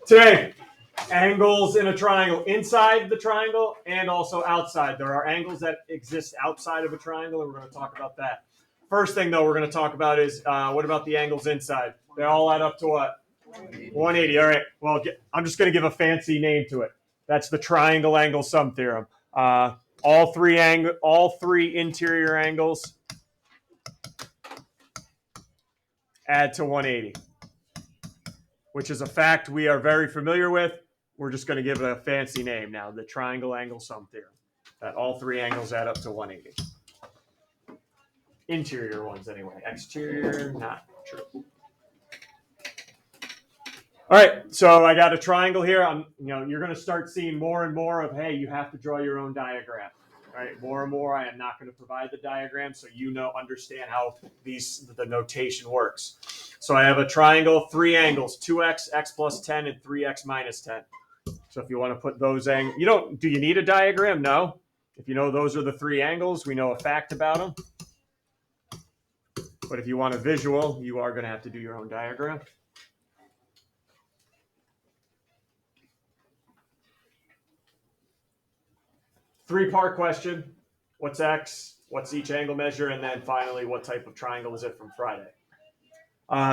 Today, angles in a triangle inside the triangle and also outside. There are angles that exist outside of a triangle, and we're going to talk about that. First thing, though, we're going to talk about is what about the angles inside? They all add up to what? 180. All right. Well, I'm just going to give a fancy name to it. That's the triangle angle sum theorem. All three interior angles add to 180, which is a fact we are very familiar with. We're just going to give it a fancy name now, the triangle angle sum theorem, that all three angles add up to 180. Interior ones anyway. Exterior, not true. All right, so I got a triangle here. You're going to start seeing more and more of, hey, you have to draw your own diagram. All right, more and more, I am not going to provide the diagram, so understand how the notation works. So I have a triangle, three angles, 2x, x plus 10, and 3x minus 10. So if you want to put those angles, do you need a diagram? No. If you know those are the three angles, we know a fact about them. But if you want a visual, you are going to have to do your own diagram. Three-part question. What's x? What's each angle measure? And then finally, what type of triangle is it from Friday?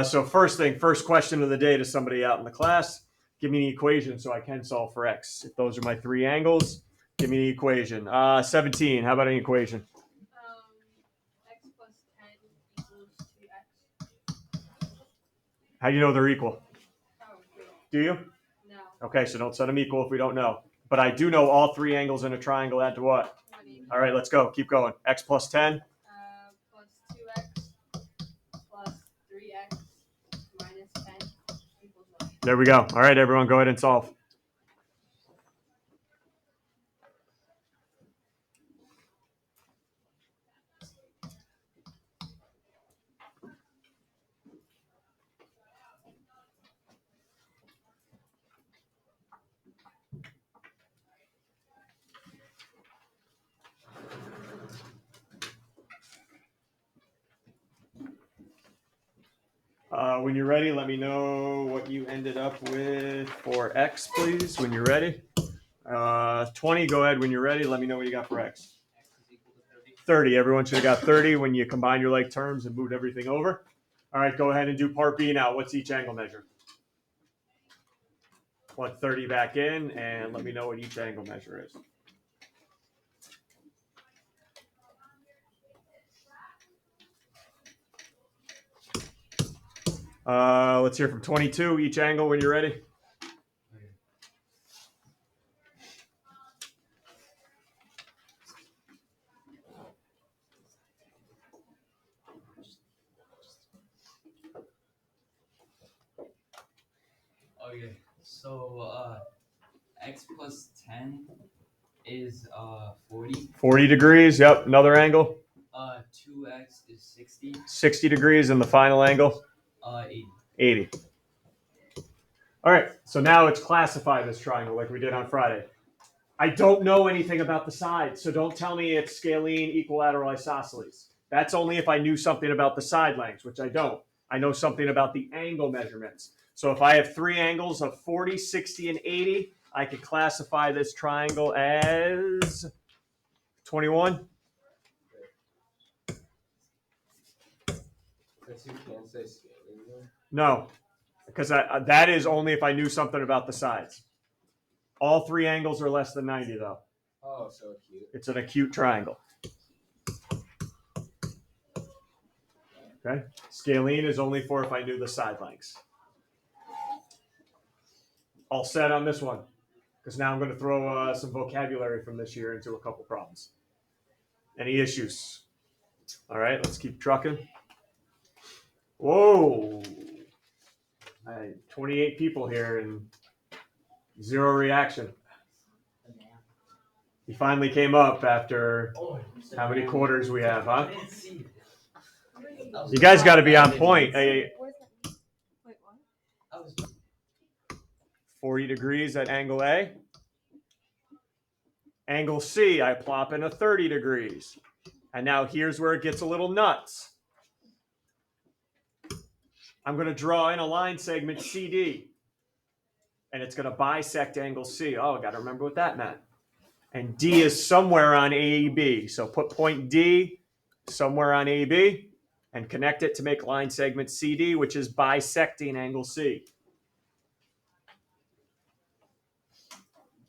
So first question of the day to somebody out in the class, give me an equation so I can solve for x. If those are my three angles, give me an equation. 17, how about an equation? X plus 10 equals 2x. How do you know they're equal? Oh, do you? No. Okay, so don't set them equal if we don't know. But I do know all three angles in a triangle add to what? 180. All right, let's go. Keep going. X plus 10. Plus 2x plus 3x minus 10 equals 1. There we go. All right, everyone, go ahead and solve. When you're ready, let me know what you ended up with for x, please, when you're ready. 20, go ahead when you're ready. Let me know what you got for x. X is equal to 30. Everyone should have got 30 when you combine your like terms and moved everything over. All right, go ahead and do part B now. What's each angle measure? Plug 30 back in and let me know what each angle measure is. Let's hear from 22, each angle when you're ready. Okay, so x plus 10 is 40. 40 degrees, yep, another angle. 2x is 60. 60 degrees, and the final angle? 80. 80. All right, so now it's classified this triangle like we did on Friday. I don't know anything about the sides, so don't tell me it's scalene, equilateral, isosceles. That's only if I knew something about the side lengths, which I don't. I know something about the angle measurements. So if I have three angles of 40, 60, and 80, I could classify this triangle as 21. Guess you can't say scaling though. No, because that is only if I knew something about the sides. All three angles are less than 90, though. Oh, so acute. It's an acute triangle. Okay. Scalene is only for if I knew the side lengths. All set on this one, because now I'm going to throw some vocabulary from this year into a couple problems. Any issues? All right, let's keep trucking. Whoa. 28 people here and zero reaction. He finally came up after how many quarters we have, huh? You guys got to be on point. Hey, Wait, what? 40 degrees at angle A. Angle C, I plop in a 30 degrees. And now here's where it gets a little nuts. I'm going to draw in a line segment CD. and it's going to bisect angle C. Oh, I got to remember what that meant. And D is somewhere on AB. So put point D somewhere on AB and connect it to make line segment CD, which is bisecting angle C.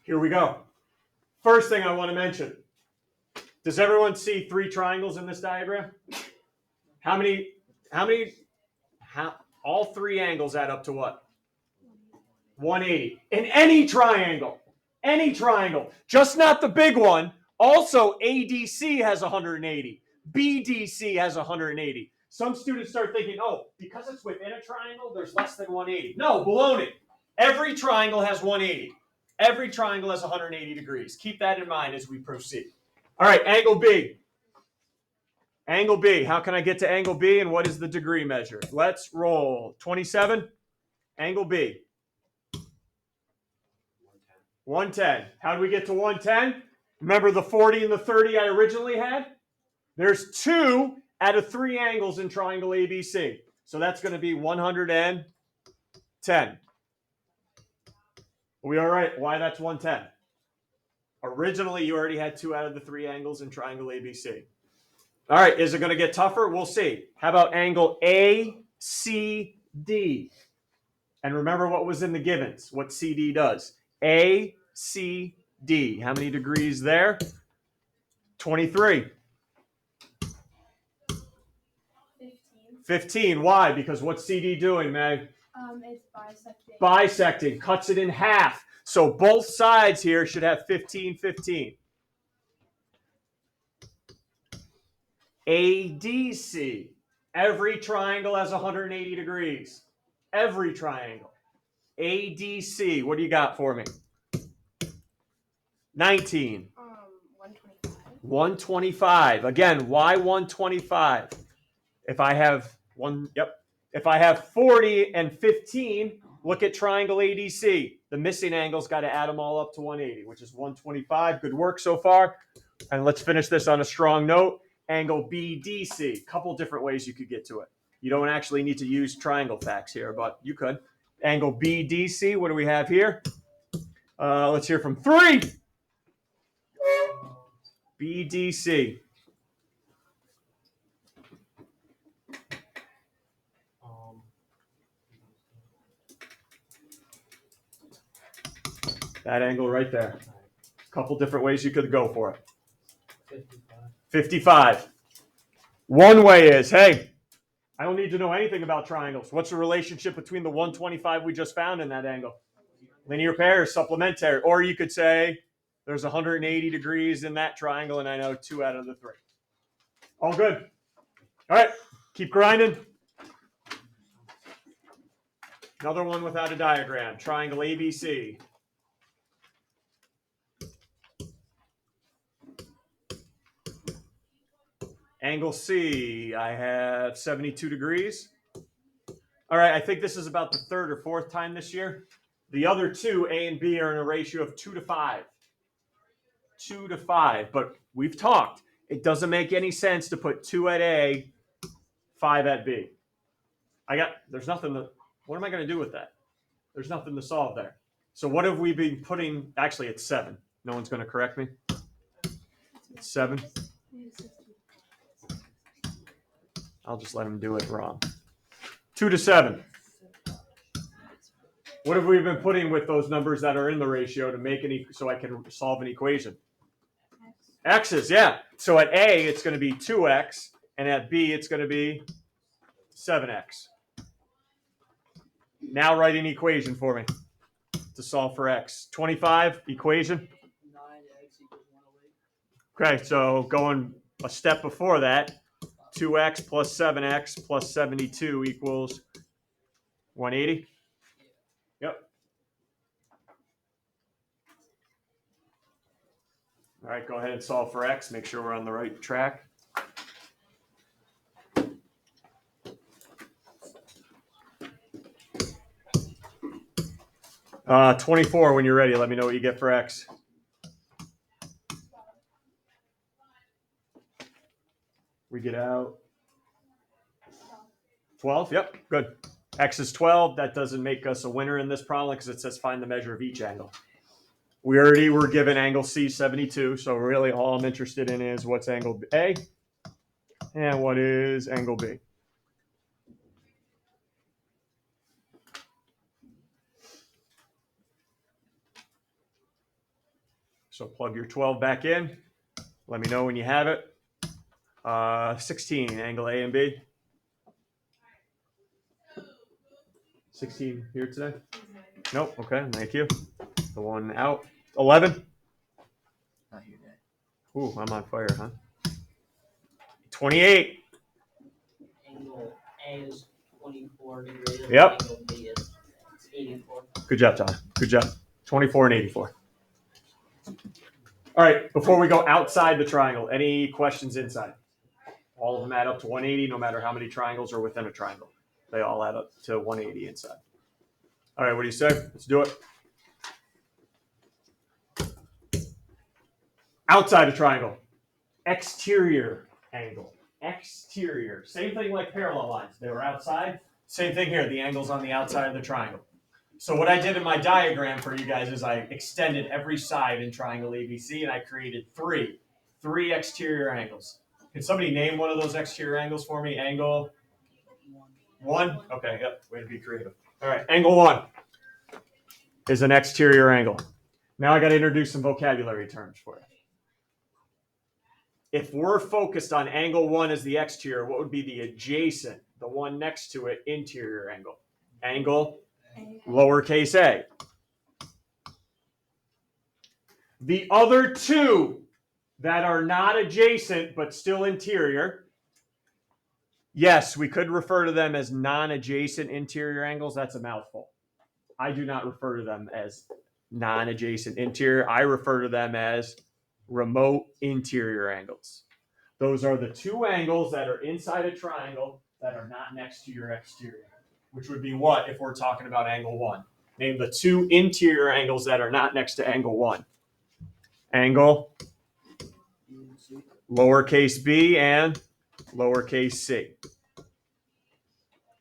Here we go. First thing I want to mention. Does everyone see 3 triangles in this diagram? All 3 angles add up to what? 180. In any triangle, just not the big one. Also, ADC has 180. BDC has 180. Some students start thinking, oh, because it's within a triangle, there's less than 180. No, baloney. Every triangle has 180. Every triangle has 180 degrees. Keep that in mind as we proceed. All right, angle B. Angle B. How can I get to angle B, and what is the degree measure? Let's roll. 27. Angle B. 110. How do we get to 110? Remember the 40 and the 30 I originally had? There's 2 out of 3 angles in triangle ABC. So that's going to be 110. Are we all right? Why that's 110? Originally, you already had 2 out of the 3 angles in triangle ABC. All right, is it going to get tougher? We'll see. How about angle ACD? And remember what was in the givens, what CD does. ACD. How many degrees there? 23. 15. Why? Because what's CD doing, Meg? It's bisecting. Bisecting. Cuts it in half. So both sides here should have 15, 15. ADC. Every triangle has 180 degrees. Every triangle. ADC. What do you got for me? 19. 125. 125. Again, why 125? If I have 40 and 15, look at triangle ADC. The missing angle's got to add them all up to 180, which is 125. Good work so far. And let's finish this on a strong note. Angle BDC. Couple different ways you could get to it. You don't actually need to use triangle facts here, but you could. Angle BDC. What do we have here? Let's hear from 3. BDC. That angle right there. Couple different ways you could go for it. 55. One way is, hey, I don't need to know anything about triangles. What's the relationship between the 125 we just found in that angle? Linear pair, supplementary. Or you could say there's 180 degrees in that triangle, and I know 2 out of the 3. All good. All right, keep grinding. Another one without a diagram. Triangle ABC. Angle C, I have 72 degrees. All right, I think this is about the 3rd or 4th time this year. The other 2, A and B, are in a ratio of 2 to 5. 2 to 5, but we've talked. It doesn't make any sense to put 2 at A, 5 at B. There's nothing to, what am I going to do with that? There's nothing to solve there. So what have we been putting? Actually, it's 7. No one's going to correct me. It's 7. I'll just let him do it wrong. 2 to 7. What have we been putting with those numbers that are in the ratio to make so I can solve an equation? X's, yeah. So at A, it's going to be 2x, and at B, it's going to be 7x. Now write an equation for me to solve for x. 25 equation. 9x equals 108. Okay, so going a step before that, 2x plus 7x plus 72 equals 180. Yep. All right, go ahead and solve for x. Make sure we're on the right track. Uh, 24 when you're ready. Let me know what you get for x. We get out 12. Yep, good. X is 12. That doesn't make us a winner in this problem because it says find the measure of each angle. We already were given angle C 72, so really all I'm interested in is what's angle A and what is angle B. So plug your 12 back in. Let me know when you have it. 16, angle A and B. 16 here today? Nope. Okay, thank you. The one out. 11. Not here today. Ooh, I'm on fire, huh? 28. Angle A is 24 degrees. Yep. Angle B is 84. Good job, Tom. Good job. 24 and 84. All right, before we go outside the triangle, any questions inside? All of them add up to 180, no matter how many triangles are within a triangle. They all add up to 180 inside. All right, what do you say? Let's do it. Outside a triangle. Exterior angle. Exterior. Same thing like parallel lines. They were outside. Same thing here. The angle's on the outside of the triangle. So what I did in my diagram for you guys is I extended every side in triangle ABC and I created three exterior angles. Can somebody name one of those exterior angles for me? Angle 1? Okay, yep, way to be creative. All right, angle 1 is an exterior angle. Now I got to introduce some vocabulary terms for you. If we're focused on angle 1 as the exterior, what would be the adjacent, the one next to it, interior angle? Angle lowercase a. The other two that are not adjacent but still interior, yes, we could refer to them as non-adjacent interior angles. That's a mouthful. I do not refer to them as non-adjacent interior. I refer to them as remote interior angles. Those are the two angles that are inside a triangle that are not next to your exterior, which would be what if we're talking about angle 1? Name the two interior angles that are not next to angle 1. Angle lowercase b and lowercase c.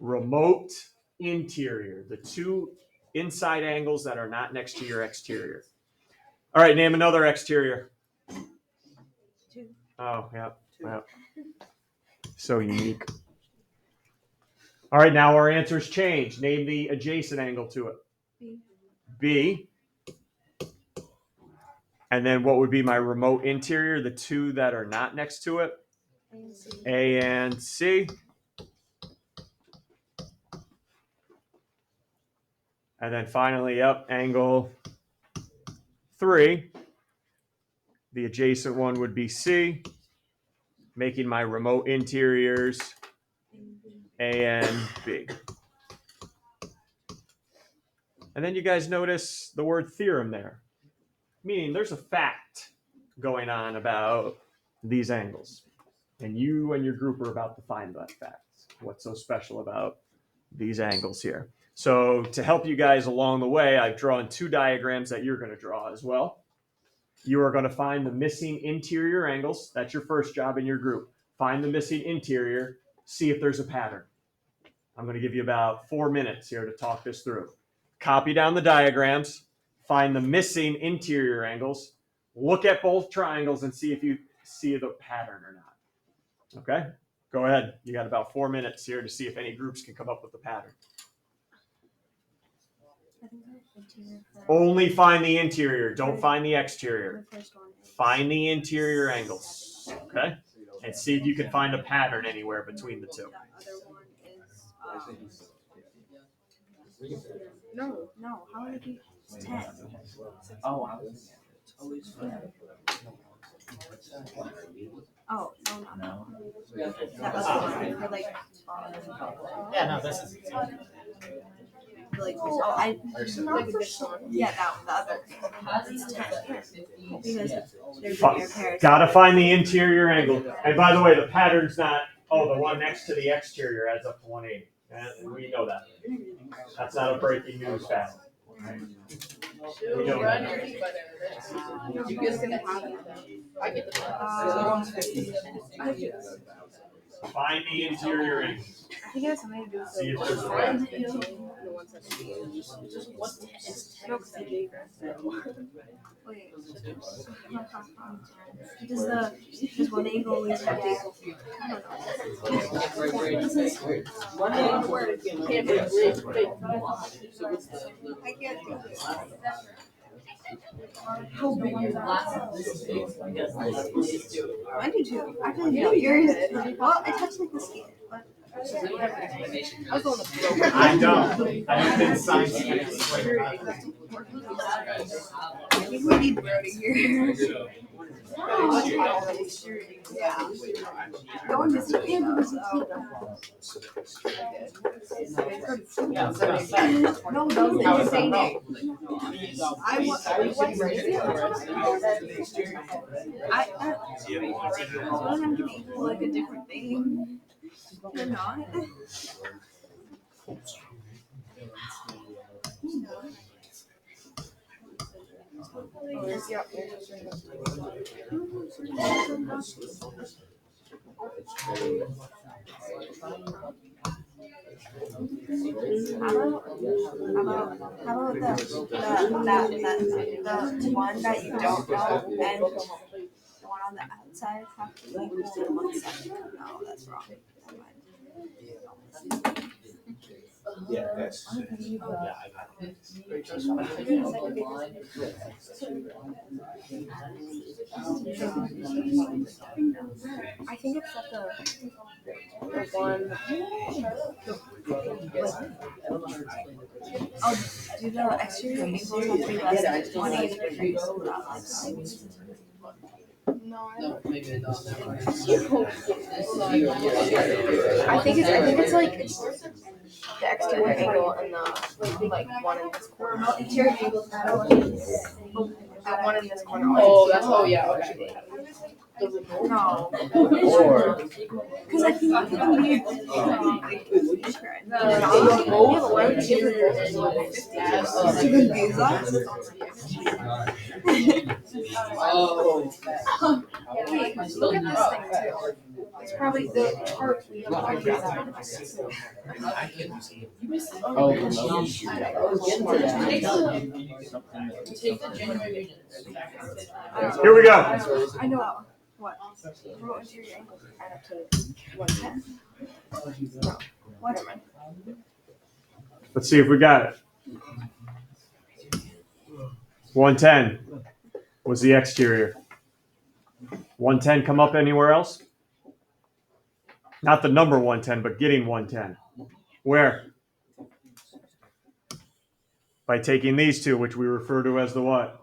Remote interior, the two inside angles that are not next to your exterior. All right, name another exterior. 2. Oh, yeah. Wow. So unique. All right, now our answers change. Name the adjacent angle to it. B. And then what would be my remote interior? The two that are not next to it? A and C. And then finally, up angle 3. The adjacent one would be C, making my remote interiors A and B. And then you guys notice the word theorem there, meaning there's a fact going on about these angles. And you and your group are about to find that fact. What's so special about these angles here? So to help you guys along the way, I've drawn 2 diagrams that you're going to draw as well. You are going to find the missing interior angles. That's your first job in your group. Find the missing interior, see if there's a pattern. I'm going to give you about 4 minutes here to talk this through. Copy down the diagrams, find the missing interior angles, look at both triangles and see if you see the pattern or not. Okay? Go ahead. You got about 4 minutes here to see if any groups can come up with the pattern. Only find the interior. Don't find the exterior. Find the interior angles. Okay? And see if you can find a pattern anywhere between the two. No. How would it be 10? Oh, I was always Oh, no, not that one. That other one. For like, Yeah, no, this is like, like this one. Yeah, that one, the other. It's 10. Because there's a near pairs. Gotta find the interior angle. And by the way, the pattern's not, the one next to the exterior adds up to 180. And we know that. That's not a breaking news fact. Right? We know that. Find the interior angle. think it has something to do with See if the there's one a way. and the 117. No, 'cause I gave her. Wait. Does one angle always have to equal? I don't know. I can't do this. I do too. Actually, no, yours. Well, I touched like the skin, but. I was the one that broke. I don't think science I think we need Brody here. Yeah. Going to see him. No, don't say no. I want I'm giving you like a different thing. You're not. How about the one that you don't know and the one on the outside have to equal 1 second? No, that's wrong. Never mind. Yeah, that's. I think it's at the one. Do the exterior angles have to be less than 180 degrees? No, I think it's like the exterior angle and the like one in this corner. Interior angle. That one in this corner. Okay. No. Because I think it can be different. Wait, look at this thing too. It's probably the chart we Here we go. I know what. Remote interior angles add up to 110. No. What am I? Let's see if we got it. 110 was the exterior. 110 come up anywhere else? Not the number 110, but getting 110. Where? By taking these two, which we refer to as the what?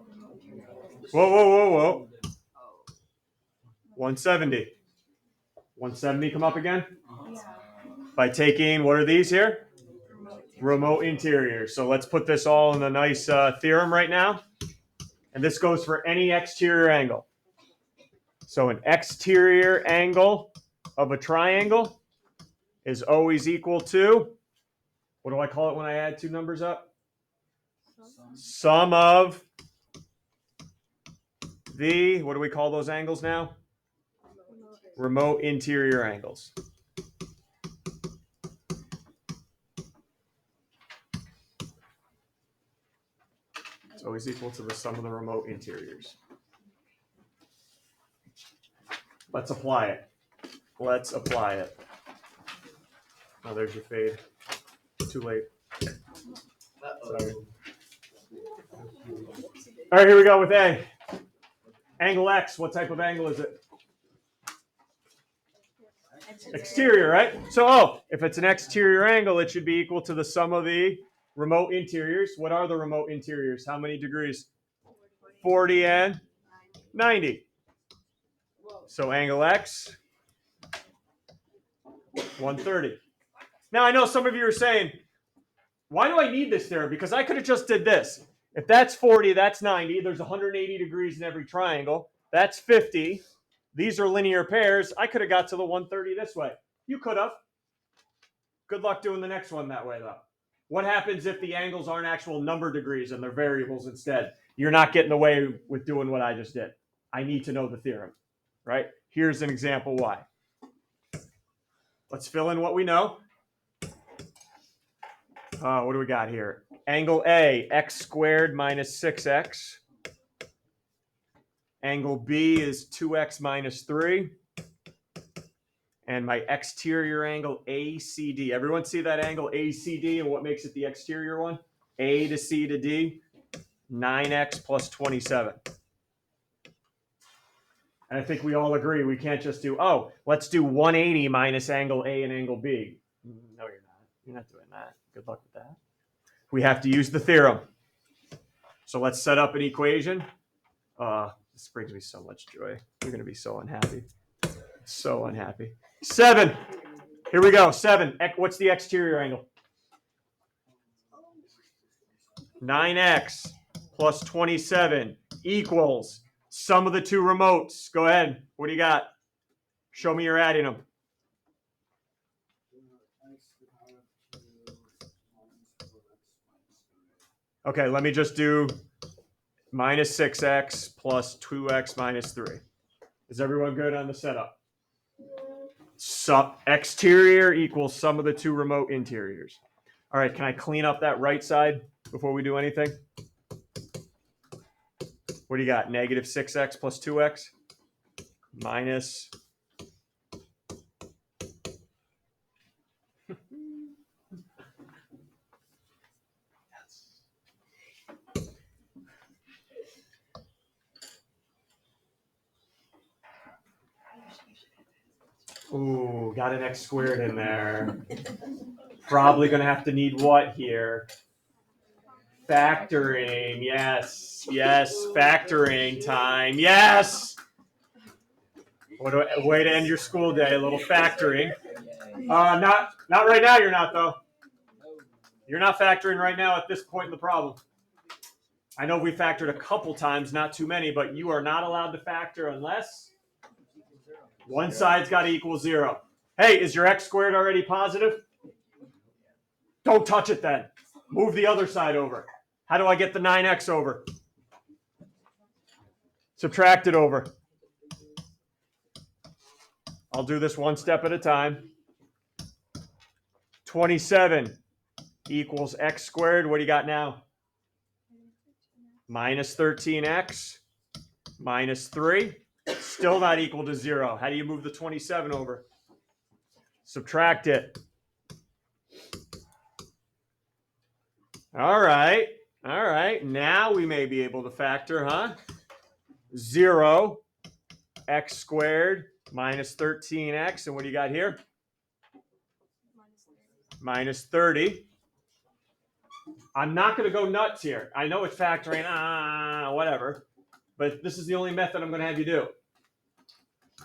Whoa. 170. 170 come up again? By taking, what are these here? Remote interior. So let's put this all in a nice theorem right now. And this goes for any exterior angle. So an exterior angle of a triangle is always equal to, what do I call it when I add two numbers up? Sum of the, what do we call those angles now? Remote interior angles. It's always equal to the sum of the remote interiors. Let's apply it. Oh, there's your fade. Too late. Sorry. All right, here we go with A. Angle X, what type of angle is it? Exterior, right? So, if it's an exterior angle, it should be equal to the sum of the remote interiors. What are the remote interiors? How many degrees? 40 and 90. So angle X, 130. Now I know some of you are saying, why do I need this there? Because I could have just did this. If that's 40, that's 90. There's 180 degrees in every triangle. That's 50. These are linear pairs. I could have got to the 130 this way. You could have. Good luck doing the next one that way, though. What happens if the angles aren't actual number degrees and they're variables instead? You're not getting away with doing what I just did. I need to know the theorem, right? Here's an example why. Let's fill in what we know. What do we got here? Angle A, x squared minus 6x. Angle B is 2x minus 3. And my exterior angle ACD. Everyone see that angle ACD and what makes it the exterior one? A to C to D, 9x plus 27. And I think we all agree we can't just do, let's do 180 minus angle A and angle B. No, you're not. You're not doing that. Good luck with that. We have to use the theorem. So let's set up an equation. This brings me so much joy. You're going to be so unhappy. So unhappy. 7. Here we go. 7. What's the exterior angle? 9x plus 27 equals sum of the two remotes. Go ahead. What do you got? Show me you're adding them. Okay, let me just do minus 6x plus 2x minus 3. Is everyone good on the setup? Exterior equals sum of the two remote interiors. All right, can I clean up that right side before we do anything? What do you got? Negative 6x plus 2x minus. Ooh, got an x squared in there. Probably going to have to need what here? Factoring. Yes. Yes. Factoring time. Yes. What a way to end your school day. A little factoring. Not right now. You're not, though. You're not factoring right now at this point in the problem. I know we factored a couple times, not too many, but you are not allowed to factor unless one side's got to equal 0. Hey, is your x squared already positive? Don't touch it then. Move the other side over. How do I get the 9x over? Subtract it over. I'll do this one step at a time. 27 equals x squared. What do you got now? Minus 13x minus 3. Still not equal to 0. How do you move the 27 over? Subtract it. All right. All right. Now we may be able to factor, huh? 0, x squared minus 13x. And what do you got here? Minus 30. I'm not going to go nuts here. I know it's factoring, whatever. But this is the only method I'm going to have you do.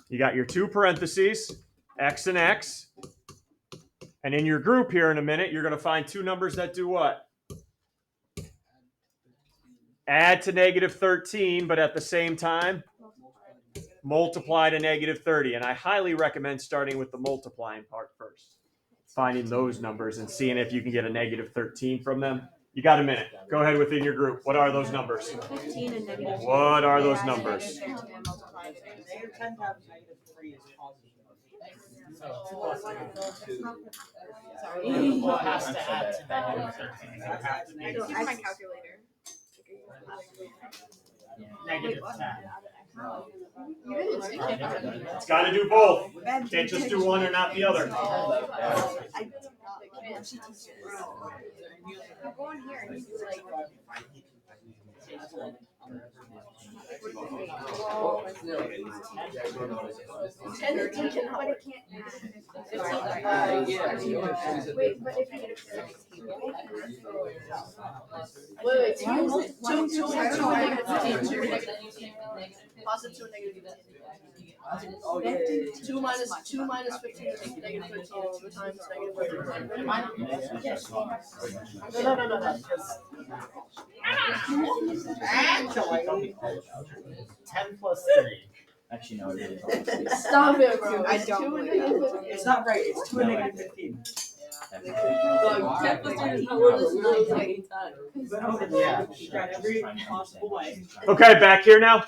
You got your two parentheses, x and x. And in your group here in a minute, you're going to find two numbers that do what? Add to negative 13, but at the same time, multiply to negative 30. And I highly recommend starting with the multiplying part first. Finding those numbers and seeing if you can get a negative 13 from them. You got a minute. Go ahead within your group. What are those numbers? 15 and negative 2. What are those numbers? Negative 10 times negative 3 is positive. So, Sorry. well, it has to add to negative 13. I don't have my calculator. Negative 10. It's got to do both. Can't just do one or not the other. Go in here and he's like, wait, but if wait, positive 2 and negative 15. 2 minus 15 is negative 13, and 2 times negative 13. No. 10 plus 3. Actually, no, it is. Stop it, bro. I don't. It's not right. It's 2 and negative 15. 10 plus 3 is not what this is like. Yeah. Got every possible way. Okay, back here now.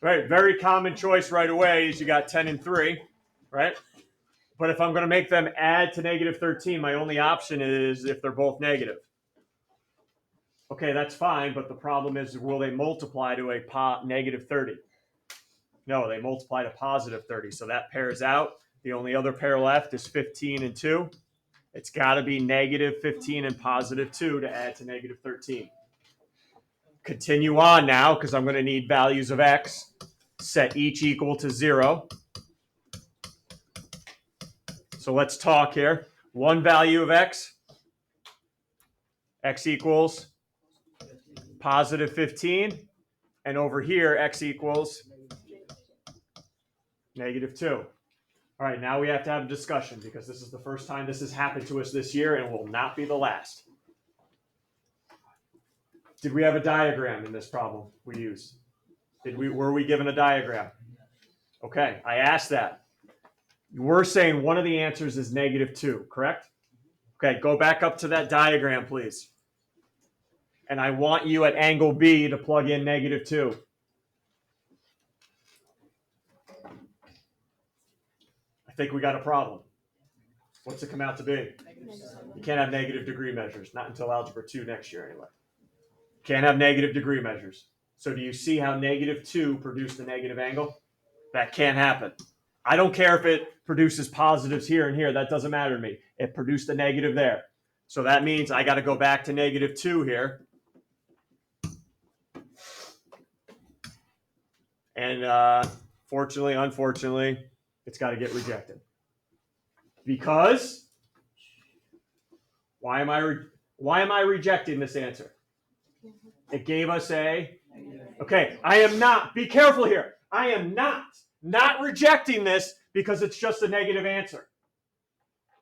Right, very common choice right away is you got 10 and 3, right? But if I'm going to make them add to negative 13, my only option is if they're both negative. Okay, that's fine, but the problem is, will they multiply to a negative 30? No, they multiply to positive 30, so that pairs out. The only other pair left is 15 and 2. It's got to be negative 15 and positive 2 to add to negative 13. Continue on now, because I'm going to need values of x. Set each equal to 0. So let's talk here. One value of x equals positive 15. And over here, x equals negative 2. All right, now we have to have a discussion because this is the first time this has happened to us this year and will not be the last. Did we have a diagram in this problem we used? Were we given a diagram? Okay, I asked that. We're saying one of the answers is negative 2, correct? Okay, go back up to that diagram, please. And I want you at angle B to plug in negative 2. I think we got a problem. What's it come out to be? You can't have negative degree measures, not until Algebra 2 next year anyway. Can't have negative degree measures. So do you see how negative 2 produced a negative angle? That can't happen. I don't care if it produces positives here and here. That doesn't matter to me. It produced a negative there. So that means I got to go back to negative 2 here. And fortunately, unfortunately, it's got to get rejected. Because why am I rejecting this answer? It gave us a, okay, I am not, be careful here. I am not rejecting this because it's just a negative answer.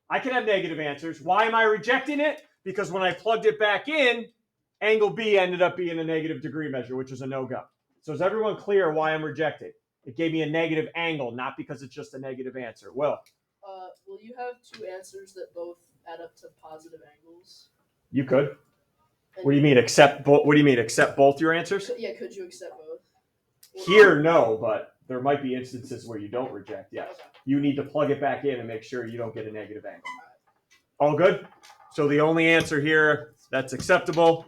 I can have negative answers. Why am I rejecting it? Because when I plugged it back in, angle B ended up being a negative degree measure, which is a no-go. So is everyone clear why I'm rejecting? It gave me a negative angle, not because it's just a negative answer. Will you have two answers that both add up to positive angles? You could. What do you mean? Accept both your answers? Yeah, could you accept both? Here, no, but there might be instances where you don't reject. Yes. You need to plug it back in and make sure you don't get a negative angle. All good? So the only answer here that's acceptable,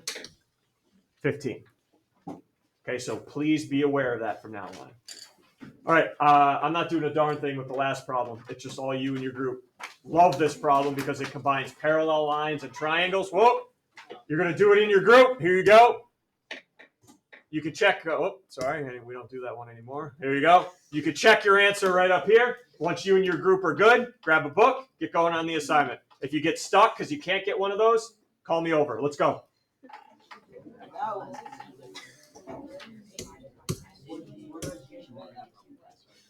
15. Okay, so please be aware of that from now on. All right, I'm not doing a darn thing with the last problem. It's just all you and your group. Love this problem because it combines parallel lines and triangles. Whoa, you're going to do it in your group. Here you go. You can check. Oh, sorry, we don't do that one anymore. Here you go. You can check your answer right up here. Once you and your group are good, grab a book, get going on the assignment. If you get stuck because you can't get one of those, call me over. Let's go.